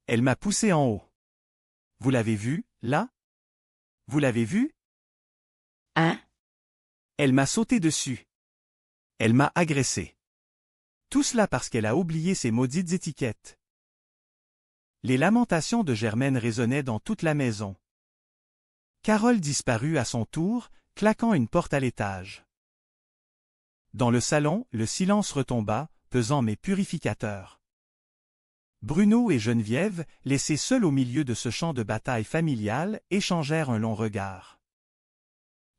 Elle m'a poussé en haut. Vous l'avez vu, là? Vous l'avez vu? Hein? Elle m'a sauté dessus. Elle m'a agressé. Tout cela parce qu'elle a oublié ses maudites étiquettes. Les lamentations de Germaine résonnaient dans toute la maison. Carole disparut à son tour, claquant une porte à l'étage. Dans le salon, le silence retomba, pesant mais purificateur. Bruno et Geneviève, laissés seuls au milieu de ce champ de bataille familial, échangèrent un long regard.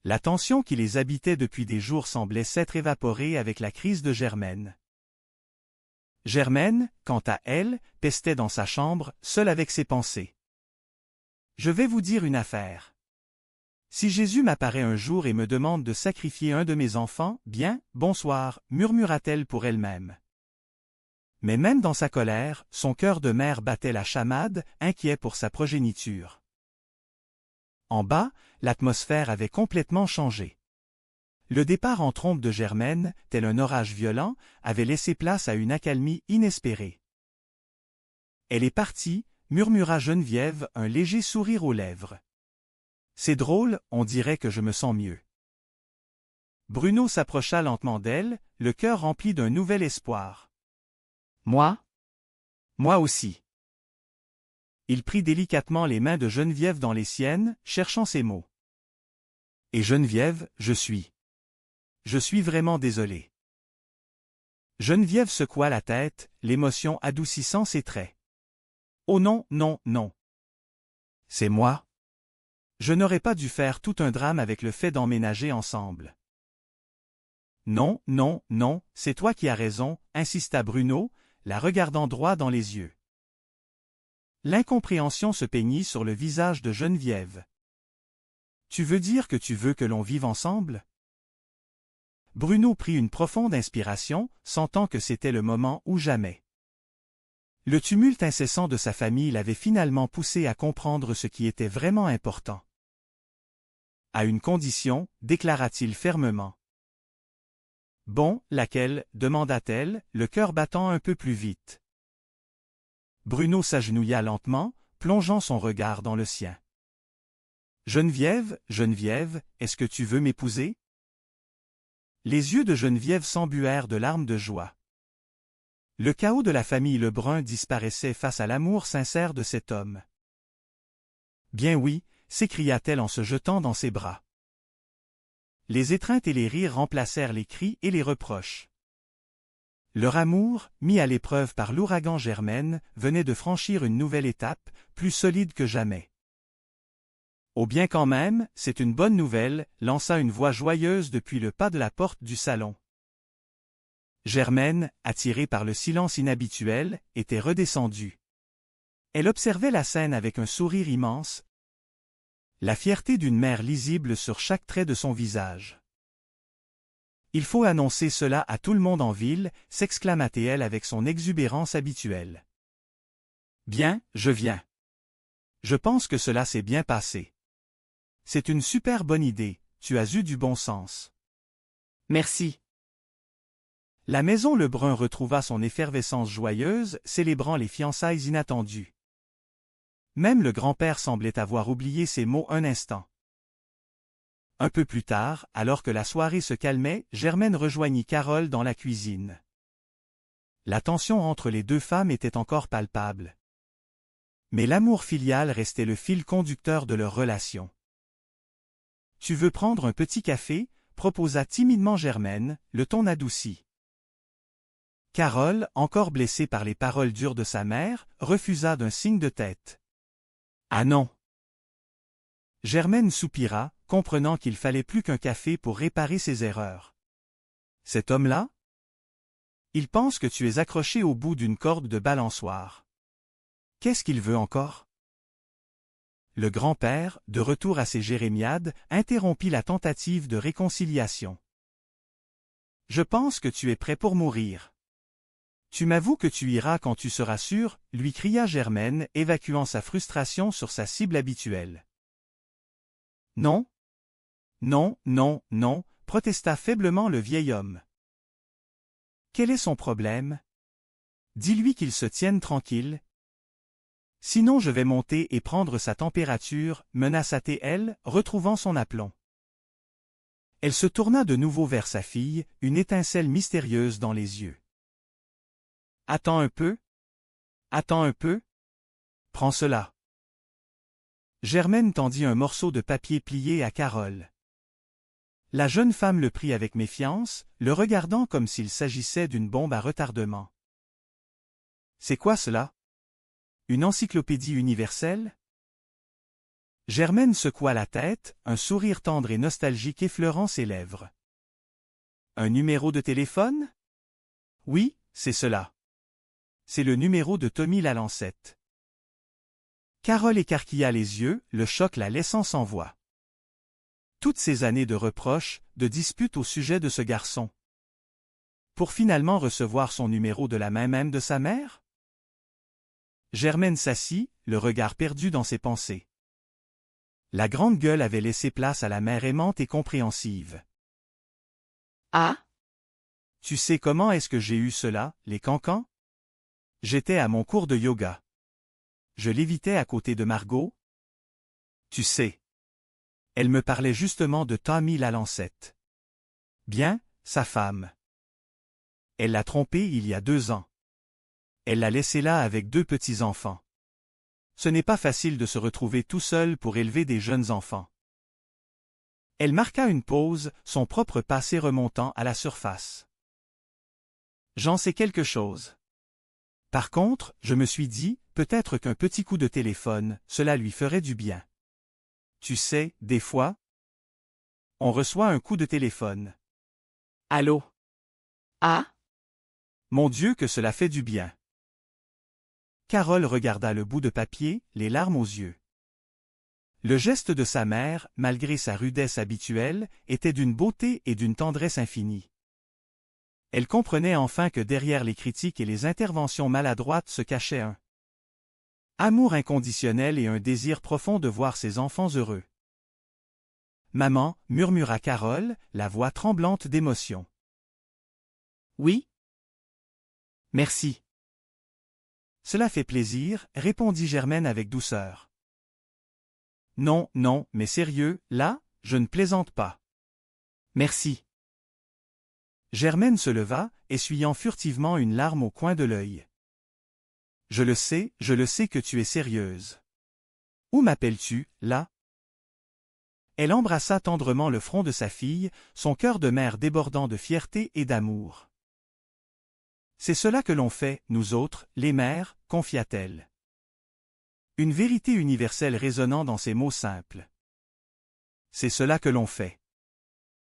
La tension qui les habitait depuis des jours semblait s'être évaporée avec la crise de Germaine. Germaine, quant à elle, pestait dans sa chambre, seule avec ses pensées. « Je vais vous dire une affaire. Si Jésus m'apparaît un jour et me demande de sacrifier un de mes enfants, bien, bonsoir, murmura-t-elle pour elle-même. Mais même dans sa colère, son cœur de mère battait la chamade, inquiet pour sa progéniture. En bas, l'atmosphère avait complètement changé. Le départ en trombe de Germaine, tel un orage violent, avait laissé place à une accalmie inespérée. « Elle est partie » murmura Geneviève, un léger sourire aux lèvres. « C'est drôle, on dirait que je me sens mieux. » Bruno s'approcha lentement d'elle, le cœur rempli d'un nouvel espoir. « Moi? Moi aussi. » Il prit délicatement les mains de Geneviève dans les siennes, cherchant ses mots. « Et Geneviève, je suis vraiment désolé. » Geneviève secoua la tête, l'émotion adoucissant ses traits. « Oh non, non, non. C'est moi. Je n'aurais pas dû faire tout un drame avec le fait d'emménager ensemble. »« Non, non, non, c'est toi qui as raison, » insista Bruno, la regardant droit dans les yeux. L'incompréhension se peignit sur le visage de Geneviève. « Tu veux dire que tu veux que l'on vive ensemble? » Bruno prit une profonde inspiration, sentant que c'était le moment ou jamais. Le tumulte incessant de sa famille l'avait finalement poussé à comprendre ce qui était vraiment important. « À une condition, » déclara-t-il fermement. « Bon, laquelle » demanda-t-elle, le cœur battant un peu plus vite. Bruno s'agenouilla lentement, plongeant son regard dans le sien. « Geneviève, Geneviève, est-ce que tu veux m'épouser? » Les yeux de Geneviève s'embuèrent de larmes de joie. Le chaos de la famille Lebrun disparaissait face à l'amour sincère de cet homme. « Bien oui » s'écria-t-elle en se jetant dans ses bras. Les étreintes et les rires remplacèrent les cris et les reproches. Leur amour, mis à l'épreuve par l'ouragan Germaine, venait de franchir une nouvelle étape, plus solide que jamais. « Oh bien quand même, c'est une bonne nouvelle » lança une voix joyeuse depuis le pas de la porte du salon. Germaine, attirée par le silence inhabituel, était redescendue. Elle observait la scène avec un sourire immense, la fierté d'une mère lisible sur chaque trait de son visage. « Il faut annoncer cela à tout le monde en ville » s'exclama-t-elle avec son exubérance habituelle. « Bien, je viens. Je pense que cela s'est bien passé. C'est une super bonne idée, tu as eu du bon sens. » « Merci. » La maison Lebrun retrouva son effervescence joyeuse, célébrant les fiançailles inattendues. Même le grand-père semblait avoir oublié ces mots un instant. Un peu plus tard, alors que la soirée se calmait, Germaine rejoignit Carole dans la cuisine. La tension entre les deux femmes était encore palpable. Mais l'amour filial restait le fil conducteur de leur relation. « Tu veux prendre un petit café ?» proposa timidement Germaine, le ton adouci. Carole, encore blessée par les paroles dures de sa mère, refusa d'un signe de tête. « Ah non !» Germaine soupira, comprenant qu'il fallait plus qu'un café pour réparer ses erreurs. « Cet homme-là? Il pense que tu es accroché au bout d'une corde de balançoire. Qu'est-ce qu'il veut encore? » Le grand-père, de retour à ses jérémiades, interrompit la tentative de réconciliation. « Je pense que tu es prêt pour mourir. Tu m'avoues que tu iras quand tu seras sûr, » lui cria Germaine, évacuant sa frustration sur sa cible habituelle. « Non. Non, non, non, » protesta faiblement le vieil homme. « Quel est son problème? Dis-lui qu'il se tienne tranquille. » Sinon je vais monter et prendre sa température, menaça-t-elle, retrouvant son aplomb. Elle se tourna de nouveau vers sa fille, une étincelle mystérieuse dans les yeux. « Attends un peu. Attends un peu. Prends cela. » Germaine tendit un morceau de papier plié à Carole. La jeune femme le prit avec méfiance, le regardant comme s'il s'agissait d'une bombe à retardement. « C'est quoi cela? Une encyclopédie universelle? » Germaine secoua la tête, un sourire tendre et nostalgique effleurant ses lèvres. « Un numéro de téléphone? Oui, c'est cela. C'est le numéro de Tommy Lalancette. » Carole écarquilla les yeux, le choc la laissant sans voix. Toutes ces années de reproches, de disputes au sujet de ce garçon. Pour finalement recevoir son numéro de la main même de sa mère? Germaine s'assit, le regard perdu dans ses pensées. La grande gueule avait laissé place à la mère aimante et compréhensive. « Ah? Tu sais comment est-ce que j'ai eu cela, les cancans? J'étais à mon cours de yoga. Je lévitais à côté de Margot. Tu sais. Elle me parlait justement de Tommy Lalancette. Bien, sa femme. Elle l'a trompé il y a 2 ans. Elle l'a laissé là avec 2 petits-enfants. Ce n'est pas facile de se retrouver tout seul pour élever des jeunes enfants. » Elle marqua une pause, son propre passé remontant à la surface. « J'en sais quelque chose. Par contre, je me suis dit, peut-être qu'un petit coup de téléphone, cela lui ferait du bien. Tu sais, des fois, on reçoit un coup de téléphone. Allô? Ah? Mon Dieu que cela fait du bien. » Carole regarda le bout de papier, les larmes aux yeux. Le geste de sa mère, malgré sa rudesse habituelle, était d'une beauté et d'une tendresse infinie. Elle comprenait enfin que derrière les critiques et les interventions maladroites se cachait un amour inconditionnel et un désir profond de voir ses enfants heureux. « Maman, » murmura Carole, la voix tremblante d'émotion. « Oui? Merci. Cela fait plaisir, » répondit Germaine avec douceur. « Non, non, mais sérieux, là, je ne plaisante pas. Merci. » Germaine se leva, essuyant furtivement une larme au coin de l'œil. « Je le sais que tu es sérieuse. Où m'appelles-tu, là? » Elle embrassa tendrement le front de sa fille, son cœur de mère débordant de fierté et d'amour. « C'est cela que l'on fait, nous autres, les mères, » confia-t-elle. Une vérité universelle résonnant dans ces mots simples. « C'est cela que l'on fait.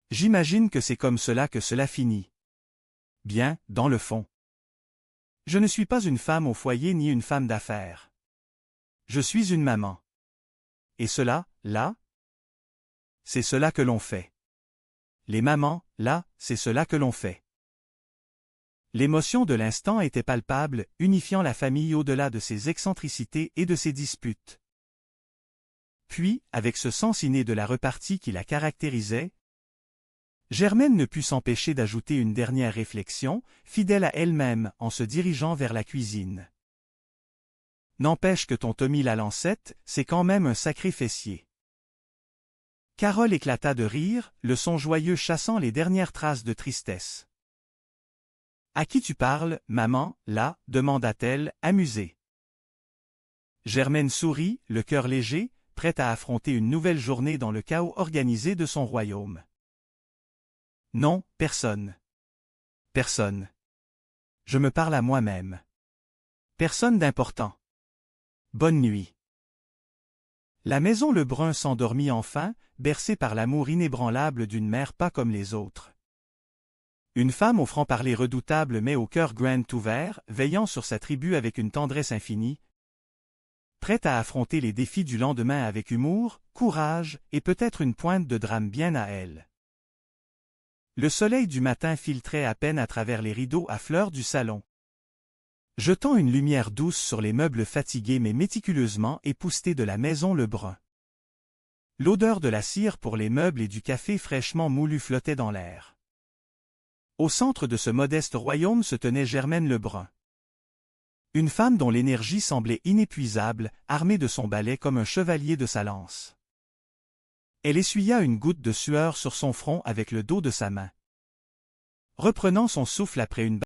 J'imagine que c'est comme cela que cela finit. Bien, dans le fond. Je ne suis pas une femme au foyer ni une femme d'affaires. Je suis une maman. Et cela, là? C'est cela que l'on fait. Les mamans, là, c'est cela que l'on fait. » L'émotion de l'instant était palpable, unifiant la famille au-delà de ses excentricités et de ses disputes. Puis, avec ce sens inné de la repartie qui la caractérisait, Germaine ne put s'empêcher d'ajouter une dernière réflexion, fidèle à elle-même, en se dirigeant vers la cuisine. « N'empêche que ton Tommy Lalancette, c'est quand même un sacré fessier. » Carole éclata de rire, le son joyeux chassant les dernières traces de tristesse. « À qui tu parles, maman, là? » demanda-t-elle, amusée. Germaine sourit, le cœur léger, prête à affronter une nouvelle journée dans le chaos organisé de son royaume. « Non, personne. Personne. Je me parle à moi-même. Personne d'important. Bonne nuit. » La maison Lebrun s'endormit enfin, bercée par l'amour inébranlable d'une mère pas comme les autres. Une femme au franc-parler redoutable mais au cœur grand ouvert, veillant sur sa tribu avec une tendresse infinie, prête à affronter les défis du lendemain avec humour, courage et peut-être une pointe de drame bien à elle. Le soleil du matin filtrait à peine à travers les rideaux à fleurs du salon, jetant une lumière douce sur les meubles fatigués mais méticuleusement époussetés de la maison Lebrun. L'odeur de la cire pour les meubles et du café fraîchement moulu flottait dans l'air. Au centre de ce modeste royaume se tenait Germaine Lebrun. Une femme dont l'énergie semblait inépuisable, armée de son balai comme un chevalier de sa lance. Elle essuya une goutte de sueur sur son front avec le dos de sa main. Reprenant son souffle après une